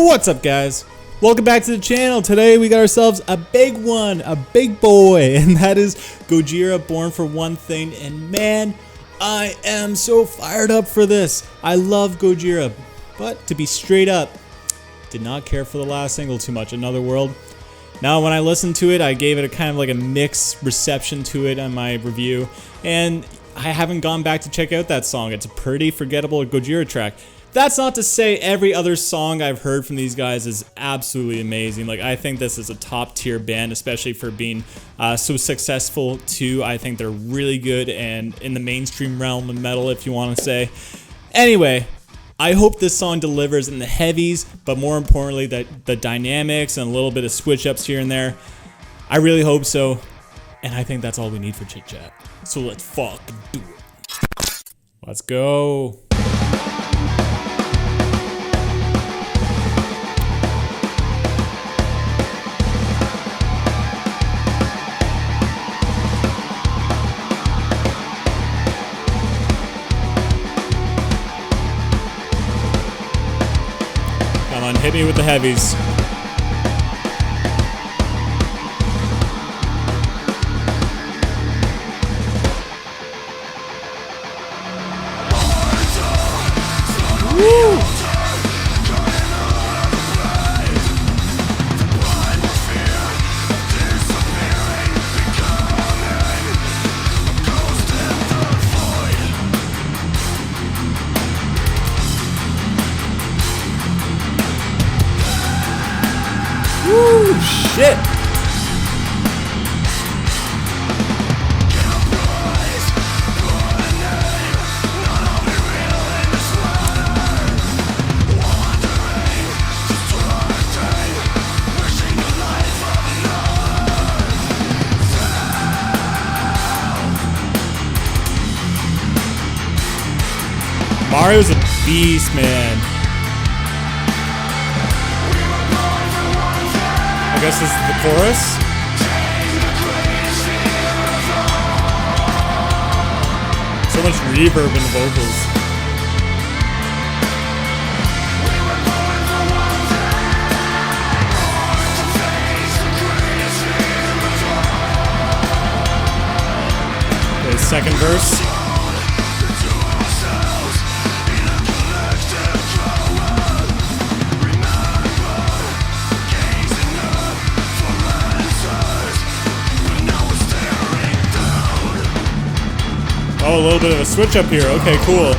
What's up, guys? Welcome back to the channel. Today we got ourselves a big one, a big boy, and that is Gojira, Born for One Thing. And man, I am so fired up for this. I love Gojira, but to be straight up, did not care for the last single too much, Another World. Now, when I listened to it, I gave it a kind of like a mixed reception to it on my review, and I haven't gone back to check out that song. It's a pretty forgettable Gojira track. That's not to say every other song I've heard from these guys is absolutely amazing. Like, I think this is a top tier band, especially for being so successful too. I think they're really good and in the mainstream realm of metal, if you want to say. Anyway, I hope this song delivers in the heavies, but more importantly, that the dynamics and a little bit of switch ups here and there. I really hope so, and I think that's all we need for chit chat. So let's fucking do it. Let's go. Come on, hit me with the heavies. Woo! Woo, shit! Mario's a beast, man. I guess this is the chorus. So much reverb in the vocals. Okay, second verse. Oh, a little bit of a switch up here. Okay, cool.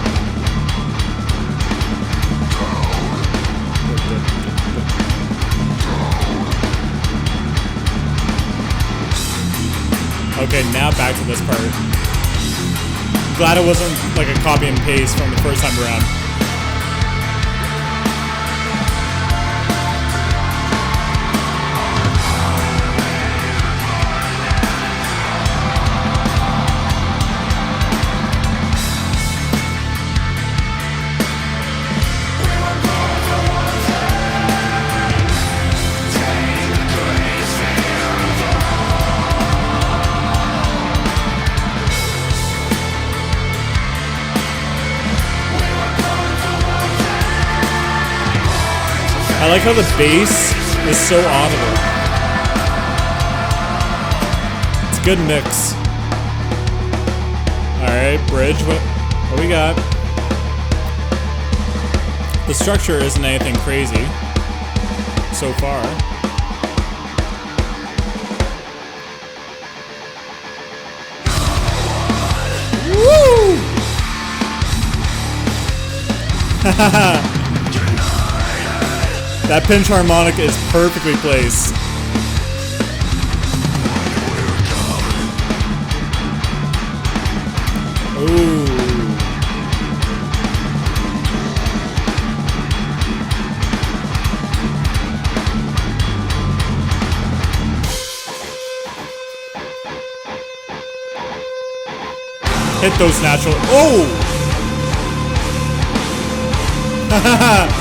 Okay, now back to this part. Glad it wasn't like a copy and paste from the first time around. I like how the bass is so audible. It's a good mix. Alright, bridge, what we got? The structure isn't anything crazy so far. Woo! Hahaha. That pinch harmonic is perfectly placed. Ooh. Hit those natural. Oh! Hahaha.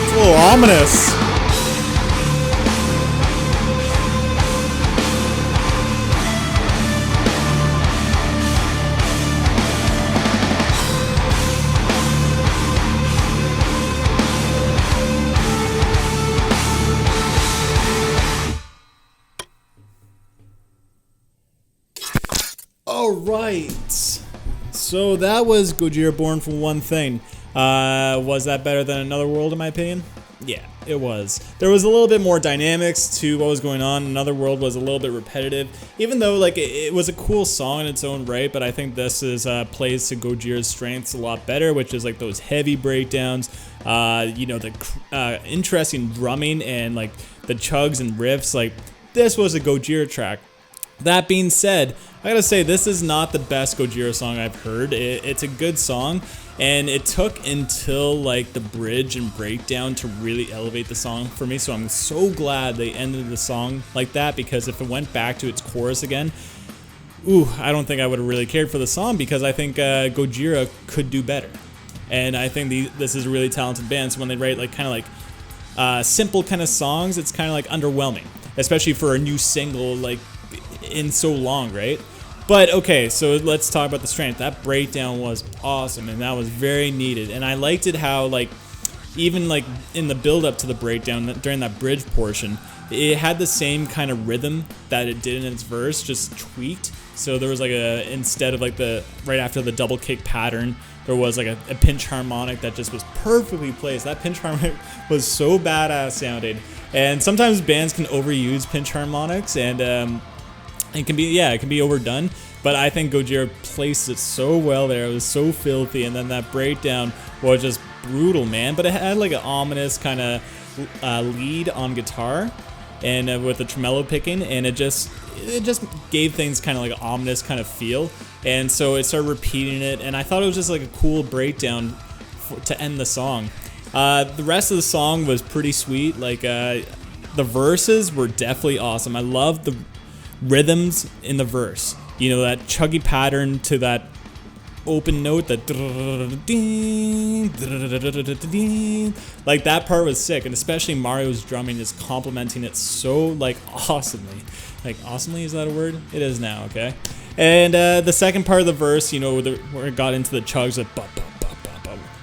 A little ominous. right. So that was Gojira Born for One Thing. Was that better than Another World in my opinion? Yeah, it was. There was a little bit more dynamics to what was going on. Another World was a little bit repetitive, even though like it was a cool song in its own right. But I think this is plays to Gojira's strengths a lot better, which is like those heavy breakdowns, you know, the interesting drumming and like the chugs and riffs. Like this was a Gojira track. That being said, I gotta say this is not the best Gojira song I've heard. It's a good song, and it took until like the bridge and breakdown to really elevate the song for me. So I'm so glad they ended the song like that, because if it went back to its chorus again, I don't think I would have really cared for the song, because I think Gojira could do better. And I think this is a really talented band. So when they write like kind of like simple kind of songs, it's kind of like underwhelming, especially for a new single like in so long, right? But okay, so let's talk about the strength. That breakdown was awesome, and that was very needed. And I liked it how like even like in the build up to the breakdown during that bridge portion, it had the same kind of rhythm that it did in its verse, just tweaked. So there was like instead of like the right after the double kick pattern, there was like a pinch harmonic that just was perfectly placed. That pinch harmonic was so badass sounding. And sometimes bands can overuse pinch harmonics, and it can be overdone, but I think Gojira placed it so well there. It was so filthy, and then that breakdown was just brutal, man. But it had like an ominous kind of lead on guitar, and with the tremolo picking, and it just gave things kind of like an ominous kind of feel. And so it started repeating it, and I thought it was just like a cool breakdown to end the song. The rest of the song was pretty sweet. Like the verses were definitely awesome. I loved the rhythms in the verse, you know, that chuggy pattern to that open note, that like that part was sick, and especially Mario's drumming is complementing it so like awesomely. Like awesomely, is that a word? It is now, okay. And the second part of the verse, you know, where it got into the chugs, like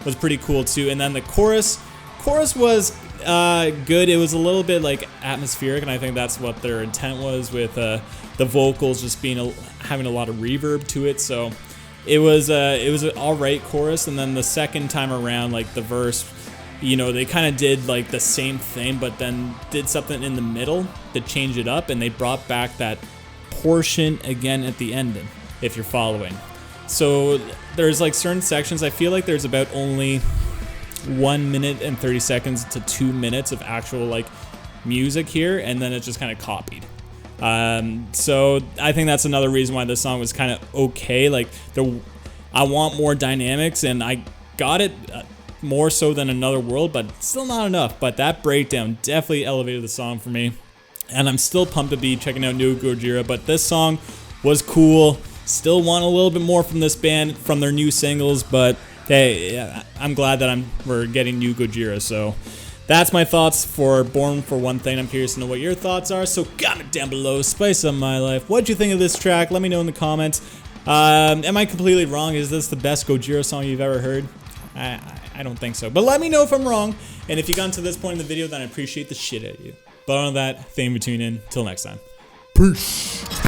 was pretty cool too. And then the chorus was good. It was a little bit like atmospheric, and I think that's what their intent was with the vocals just being having a lot of reverb to it. So it was an all right chorus. And then the second time around, like the verse, you know, they kind of did like the same thing, but then did something in the middle to change it up, and they brought back that portion again at the ending, if you're following. So there's like certain sections, I feel like there's about only 1 minute and 30 seconds to 2 minutes of actual like music here, and then it's just kind of copied. So I think that's another reason why this song was kind of okay. Like I want more dynamics, and I got it more so than Another World, but still not enough. But that breakdown definitely elevated the song for me, and I'm still pumped to be checking out new Gojira. But this song was cool. Still want a little bit more from this band, from their new singles, but hey, yeah, I'm glad that we're getting new Gojira. So that's my thoughts for Born for One Thing. I'm curious to know what your thoughts are, so comment down below. Spice up my life. What'd you think of this track? Let me know in the comments. Am I completely wrong? Is this the best Gojira song you've ever heard? I don't think so, but let me know if I'm wrong. And if you got to this point in the video, then I appreciate the shit out of you. But on that, thank you for tuning in. Till next time. Peace.